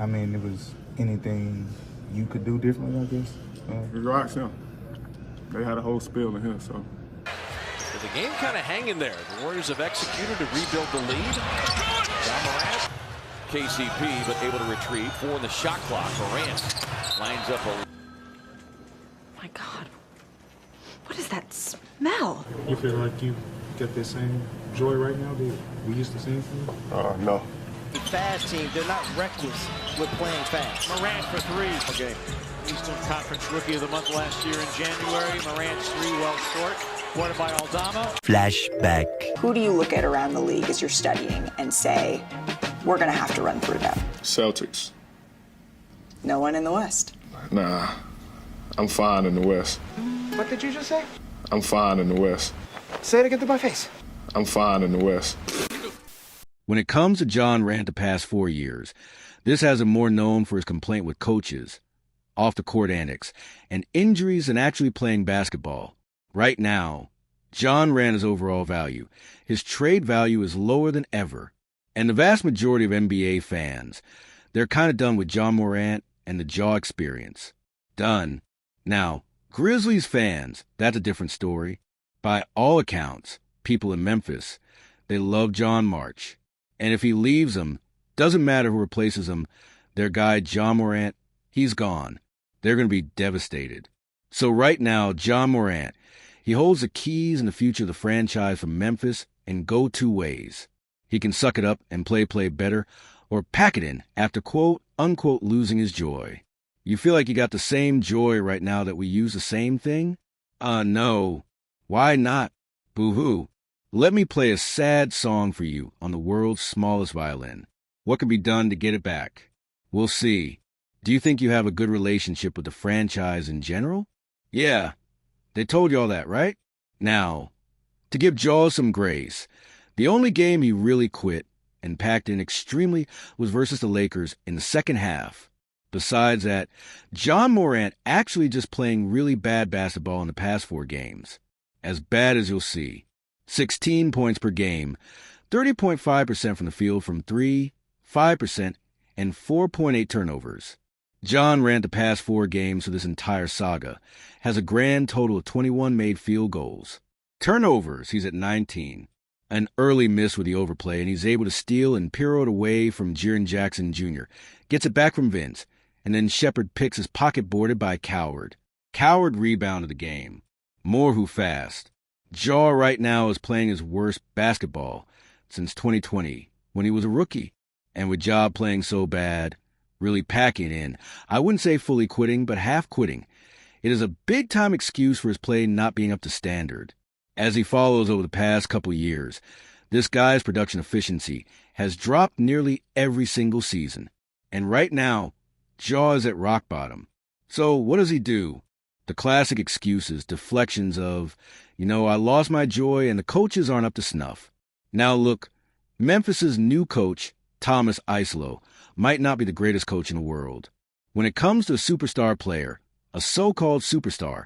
I mean, it was anything you could do differently, I guess. You ask him. They had a whole spiel in here, so. The game kind of hanging there. The Warriors have executed to rebuild the lead. John Morant, KCP, but able to retrieve. 4 in the shot clock. Morant lines up a... My God, what is that smell? You feel like you get the same joy right now that we used to see from you? No. Fast team, they're not reckless with playing fast. Morant for 3. Okay. Eastern Conference Rookie of the Month last year in January. Morant's 3 well short. Guarded by Aldama. Flashback. Who do you look at around the league as you're studying and say, we're going to have to run through them? Celtics. No one in the West. Nah, I'm fine in the West. What did you just say? I'm fine in the West. Say it again to my face. I'm fine in the West. When it comes to John Morant the past 4 years, this has him more known for his complaint with coaches, off-the-court antics, and injuries than actually playing basketball. Right now, John Morant's overall value, his trade value is lower than ever. And the vast majority of NBA fans, they're kind of done with John Morant and the Jaw experience. Done. Now, Grizzlies fans, that's a different story. By all accounts, people in Memphis, they love John March. And if he leaves them, doesn't matter who replaces him, their guy John Morant, he's gone. They're going to be devastated. So right now, John Morant, he holds the keys in the future of the franchise from Memphis and go 2 ways. He can suck it up and play better, or pack it in after quote-unquote losing his joy. You feel like you got the same joy right now that we use the same thing? No. Why not? Boo-hoo. Let me play a sad song for you on the world's smallest violin. What can be done to get it back? We'll see. Do you think you have a good relationship with the franchise in general? Yeah. They told you all that, right? Now, to give Jaws some grace, the only game he really quit and packed in extremely was versus the Lakers in the second half. Besides that, John Morant actually just playing really bad basketball in the past 4 games. As bad as you'll see. 16 points per game, 30.5% from the field from 3, 5%, and 4.8 turnovers. John Morant the past 4 games for this entire saga has a grand total of 21 made field goals. Turnovers, he's at 19. An early miss with the overplay, and he's able to steal and pirouette away from Jaren Jackson Jr. Gets it back from Vince, and then Shepard picks his pocket boarded by Coward. Coward rebounded the game. More who fast. Jaw right now is playing his worst basketball since 2020 when he was a rookie. And with Ja playing so bad, really packing in, I wouldn't say fully quitting, but half quitting. It is a big-time excuse for his play not being up to standard. As he follows over the past couple years, this guy's production efficiency has dropped nearly every single season. And right now, Ja is at rock bottom. So what does he do? The classic excuses, deflections of, I lost my joy and the coaches aren't up to snuff. Now look, Memphis's new coach, Thomas Islo, might not be the greatest coach in the world. When it comes to a superstar player, a so-called superstar,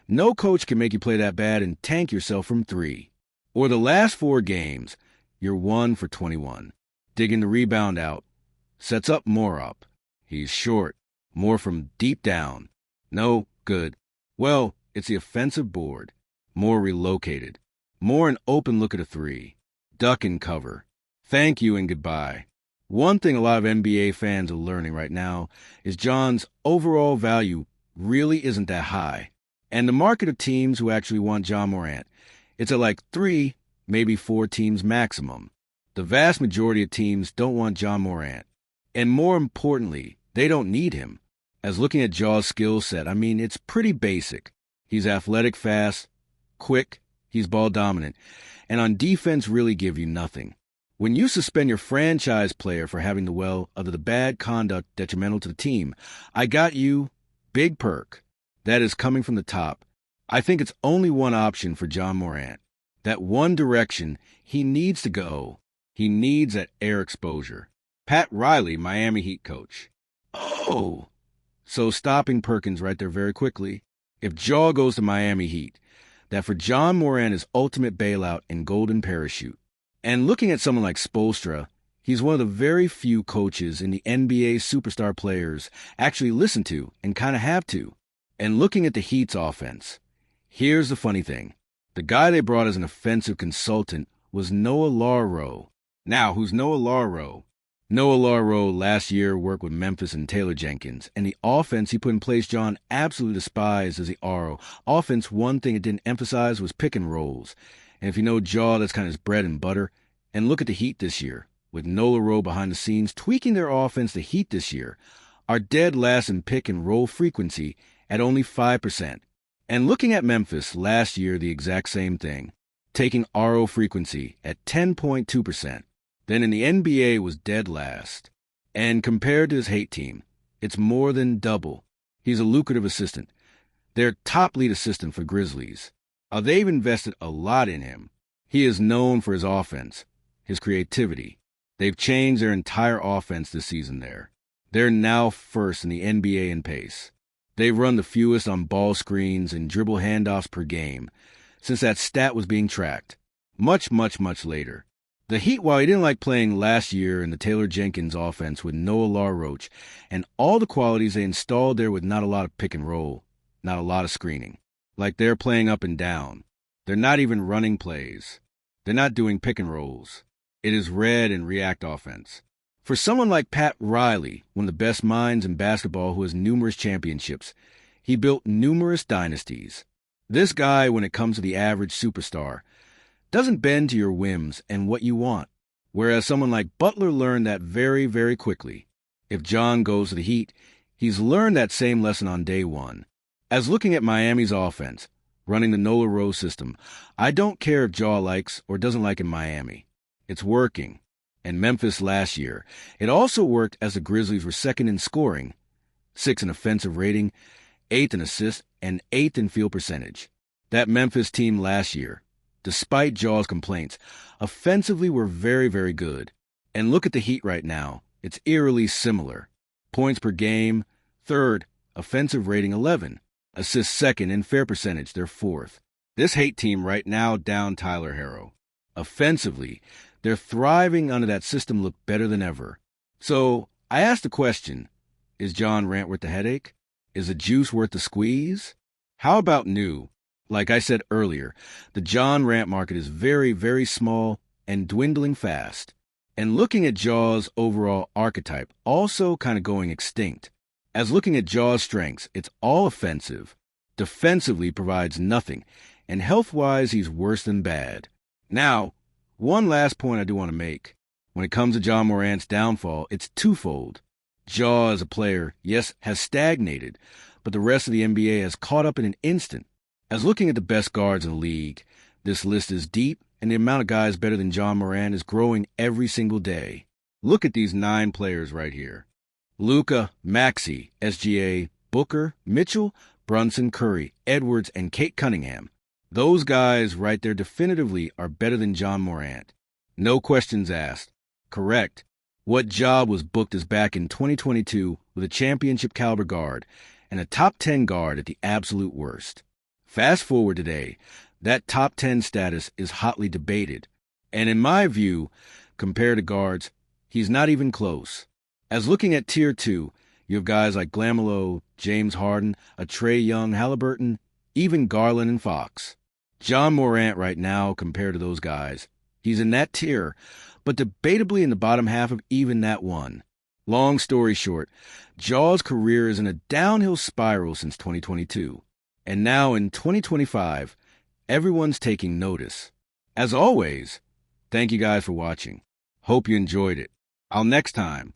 no coach can make you play that bad and tank yourself from 3. Or the last 4 games, you're 1 for 21. Digging the rebound out. Sets up more up. He's short. More from deep down. No good. Well, it's the offensive board. More relocated. More an open look at a 3. Duck and cover. Thank you and goodbye. One thing a lot of NBA fans are learning right now is John's overall value really isn't that high. And the market of teams who actually want John Morant, it's at like 3, maybe 4 teams maximum. The vast majority of teams don't want John Morant. And more importantly, they don't need him. As looking at Jaw's skill set, it's pretty basic. He's athletic, fast, quick, he's ball dominant, and on defense really give you nothing. When you suspend your franchise player for having the bad conduct detrimental to the team, I got you, big perk. That is coming from the top. I think it's only one option for John Morant. That one direction he needs to go. He needs that air exposure. Pat Riley, Miami Heat coach. Oh, so stopping Perkins right there very quickly. If Jaw goes to Miami Heat, that for John Morant is ultimate bailout and golden parachute. And looking at someone like Spoelstra, He's one of the very few coaches in the NBA superstar players actually listen to and kind of have to. And looking at the Heat's offense, here's the funny thing. The guy they brought as an offensive consultant was Noah Lauro. Now, who's Noah Lauro? Noah Lauro last year worked with Memphis and Taylor Jenkins, and the offense he put in place John absolutely despised as the RO. Offense, one thing it didn't emphasize was pick and rolls. And if you know Jaw, that's kind of his bread and butter. And look at the Heat this year. With Noah Lauro behind the scenes tweaking their offense, the Heat this year are dead last in pick and roll frequency at only 5%. And looking at Memphis last year, the exact same thing, taking RO frequency at 10.2%. Then in the NBA was dead last. And compared to his Heat team, it's more than double. He's a lucrative assistant. Their top lead assistant for Grizzlies. They've invested a lot in him. He is known for his offense, his creativity. They've changed their entire offense this season there. They're now first in the NBA in pace. They've run the fewest on ball screens and dribble handoffs per game since that stat was being tracked. Much later. The Heat, while he didn't like playing last year in the Taylor Jenkins offense with Noah Lauro and all the qualities they installed there with not a lot of pick and roll, not a lot of screening. Like they're playing up and down. They're not even running plays. They're not doing pick and rolls. It is read and react offense. For someone like Pat Riley, one of the best minds in basketball who has numerous championships, he built numerous dynasties. This guy, when it comes to the average superstar, doesn't bend to your whims and what you want, whereas someone like Butler learned that very, very quickly. If John goes to the Heat, he's learned that same lesson on day one. As looking at Miami's offense, running the Nola Rose system, I don't care if Jaw likes or doesn't like in Miami. It's working. And Memphis last year, it also worked as the Grizzlies were second in scoring, 6th in offensive rating, 8th in assists, and 8th in field percentage. That Memphis team last year, despite Jaw's complaints, offensively were very, very good. And look at the Heat right now. It's eerily similar. Points per game, 3rd, offensive rating 11. Assists 2nd, in fair percentage, they're 4th. This Heat team right now down Tyler Herro. Offensively, they're thriving under that system look better than ever. So I asked the question, is John Morant worth the headache? Is the juice worth the squeeze? How about new? Like I said earlier, the John Morant market is very, very small and dwindling fast. And looking at Jaw's overall archetype, also kind of going extinct. As looking at Jaw's strengths, it's all offensive. Defensively provides nothing, and health-wise, he's worse than bad. Now, one last point I do want to make. When it comes to John Morant's downfall, it's twofold. Jaw as a player, yes, has stagnated, but the rest of the NBA has caught up in an instant. As looking at the best guards in the league, this list is deep, and the amount of guys better than John Morant is growing every single day. Look at these 9 players right here. Luka, Maxey, SGA, Booker, Mitchell, Brunson, Curry, Edwards, and Kate Cunningham. Those guys right there definitively are better than John Morant. No questions asked. Correct. What job was booked as back in 2022 with a championship caliber guard and a top 10 guard at the absolute worst? Fast forward today, that top 10 status is hotly debated. And in my view, compared to guards, he's not even close. As looking at Tier 2, you have guys like Glamolo, James Harden, a Trae Young, Halliburton, even Garland and Fox. John Morant right now, compared to those guys, he's in that tier, but debatably in the bottom half of even that one. Long story short, Jaw's career is in a downhill spiral since 2022. And now in 2025, everyone's taking notice. As always, thank you guys for watching. Hope you enjoyed it. I'll next time